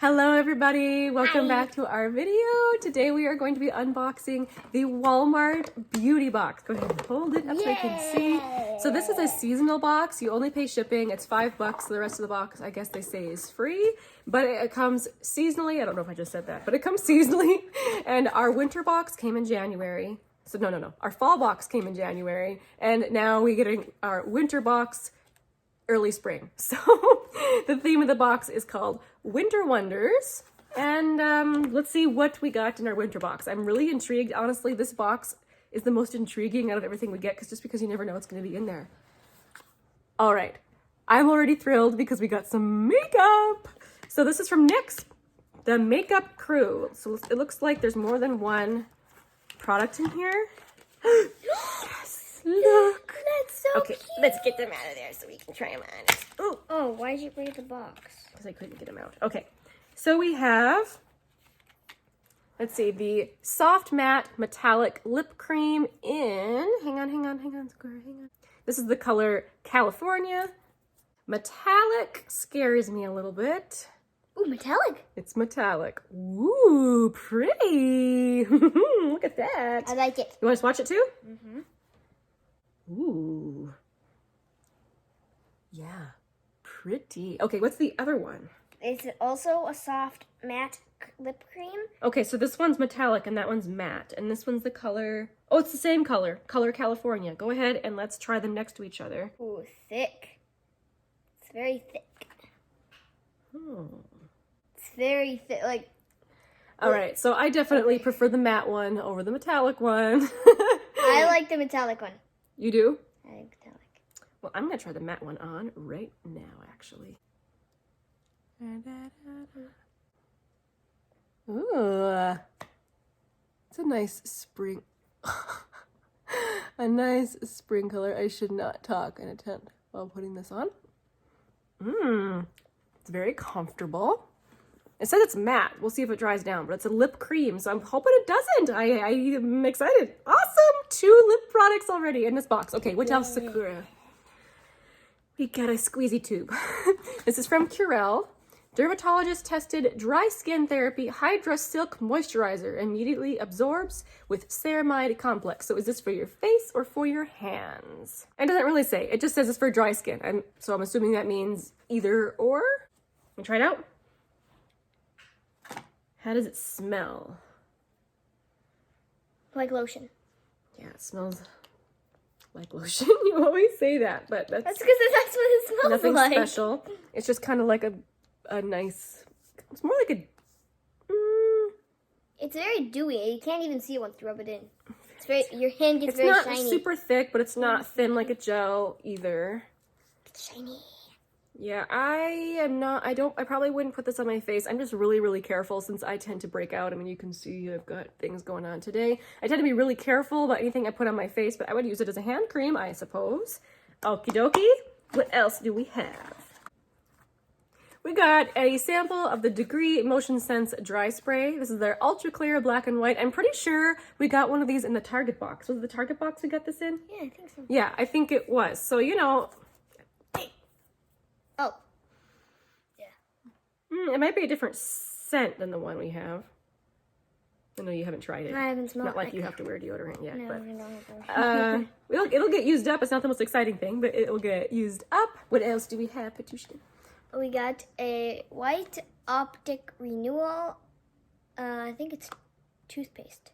Hello everybody, welcome Hi. back to our video. Today we are going to be unboxing the Walmart beauty box. Go ahead and hold it up so you can see. So this is a seasonal box. You only pay shipping. It's $5. The rest of the box, I guess they say, is free. But it comes seasonally. I don't know if I just said that, but it comes seasonally. And our winter box came in January. So no. Our fall box came in January. And now we're getting our winter box early spring. So the theme of the box is called Winter Wonders. And let's see what we got in our winter box. I'm really intrigued. Honestly, this box is the most intriguing out of everything we get, just because you never know what's going to be in there. All right. I'm already thrilled because we got some makeup. So this is from NYX, the makeup crew. So it looks like there's more than one product in here. Yes, look. That's so Okay, cute. let's get them out of there so we can try them on. Oh, why did you break the box? Because I couldn't get them out. Okay, so we have, let's see, the Soft Matte Metallic Lip Cream in, hang on, Square, hang on. This is the color California. Metallic scares me a little bit. Ooh, metallic. It's metallic. Ooh, pretty. Look at that. I like it. You want to swatch it too? Mm-hmm. Ooh. Yeah, pretty. Okay, what's the other one? It's also a soft matte lip cream. Okay, so this one's metallic and that one's matte. And this one's the color... Oh, it's the same color. Color California. Go ahead and let's try them next to each other. Ooh, thick. It's very thick. Oh. It's very thick. Like, All right, so I definitely prefer the matte one over the metallic one. I like the metallic one. You do? I like metallic. Well, I'm going to try the matte one on right now, actually. Ooh. It's a nice spring... a nice spring color. I should not talk and attend while putting this on. It's very comfortable. It says it's matte. We'll see if it dries down, but it's a lip cream, so I'm hoping it doesn't. I am excited. Awesome! 2 lip products already in this box. Okay, what else, Sakura? We got a squeezy tube. This is from Curel. Dermatologist tested dry skin therapy Hydra Silk Moisturizer immediately absorbs with ceramide complex. So is this for your face or for your hands? It doesn't really say. It just says it's for dry skin. So I'm assuming that means either or. Let me try it out. How does it smell? Like lotion. Yeah, it smells like lotion. You always say that, but that's That's because that's what it smells nothing like. special. It's just kind of like a nice, it's more like a, It's very dewy. You can't even see it once you rub it in. It's very, your hand gets very not shiny. super thick, but it's not thin like a gel either. It's shiny. Yeah, I probably wouldn't put this on my face. I'm just really, really careful since I tend to break out. I mean, you can see I've got things going on today. I tend to be really careful about anything I put on my face, but I would use it as a hand cream, I suppose. Okie dokie. What else do we have? We got a sample of the Degree Motion Sense Dry Spray. This is their ultra clear black and white. I'm pretty sure we got one of these in the Target box. Was it the Target box we got this in? Yeah, I think so. Yeah, I think it was. So, you know... Oh. Yeah. It might be a different scent than the one we have. I know you haven't tried it. I haven't smelled Not like you have to wear deodorant yet, No, but no. it'll get used up. It's not the most exciting thing, but it'll get used up. What else do we have, Patricia? We got a white optic renewal. I think it's toothpaste.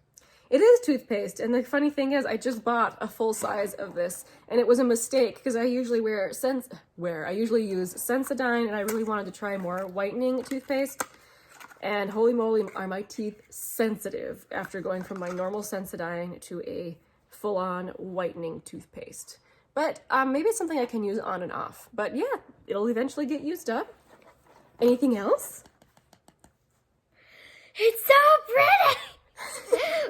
It is toothpaste, and the funny thing is, I just bought a full size of this, and it was a mistake because I usually use Sensodyne, and I really wanted to try more whitening toothpaste. And holy moly, are my teeth sensitive after going from my normal Sensodyne to a full-on whitening toothpaste. But maybe it's something I can use on and off. But yeah, it'll eventually get used up. Anything else? It's so pretty!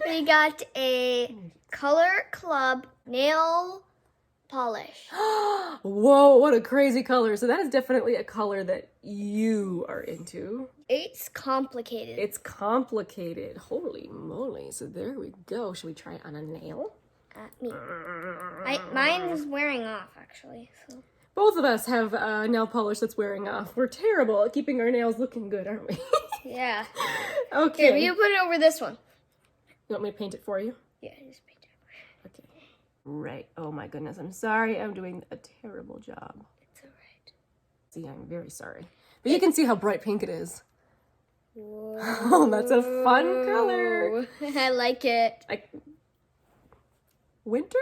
We got a Color Club nail polish. Whoa, what a crazy color. So that is definitely a color that you are into. It's complicated. It's complicated. Holy moly. So there we go. Should we try it on a nail? Me. Mine is wearing off, actually. So. Both of us have nail polish that's wearing off. We're terrible at keeping our nails looking good, aren't we? Yeah. Okay. Here, you put it over this one. You want me to paint it for you? Yeah, just paint it. Okay. Right. Oh my goodness. I'm sorry. I'm doing a terrible job. It's alright. See, I'm very sorry. But you can see how bright pink it is. Whoa. Oh, that's a fun color. I like it. Winter?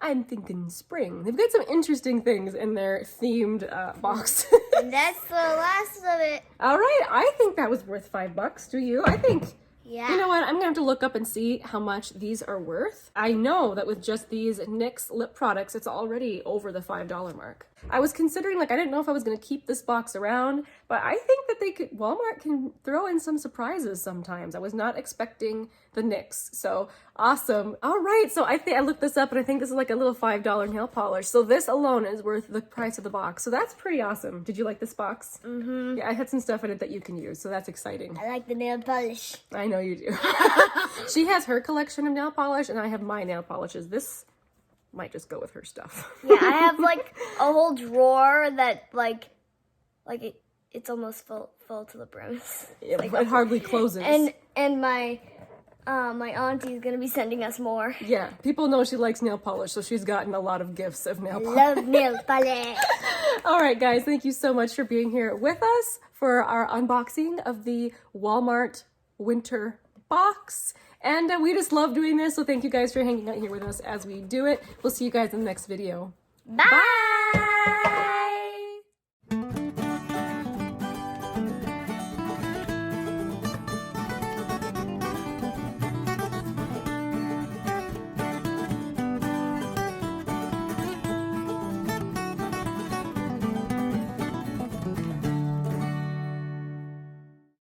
I'm thinking spring. They've got some interesting things in their themed box. And that's the last of it. All right. I think that was worth $5. Do you? I think... Yeah. You know what? I'm going to have to look up and see how much these are worth. I know that with just these NYX lip products, it's already over the $5 mark. I was considering, like, I didn't know if I was going to keep this box around, but I think that Walmart can throw in some surprises sometimes. I was not expecting the NYX, so awesome. All right, so I looked this up and I think this is like a little $5 nail polish. So this alone is worth the price of the box. So that's pretty awesome. Did you like this box? Mm-hmm. Yeah, I had some stuff in it that you can use, so that's exciting. I like the nail polish. I know you do. She has her collection of nail polish and I have my nail polishes. This might just go with her stuff. Yeah, I have like a whole drawer that it's almost full to the brim. Yeah, it hardly closes. And my auntie is gonna be sending us more. Yeah, people know she likes nail polish, so she's gotten a lot of gifts of nail polish. Love nail polish. All right, guys, thank you so much for being here with us for our unboxing of the Walmart winter box. And we just love doing this, so thank you guys for hanging out here with us as we do it. We'll see you guys in the next video. Bye!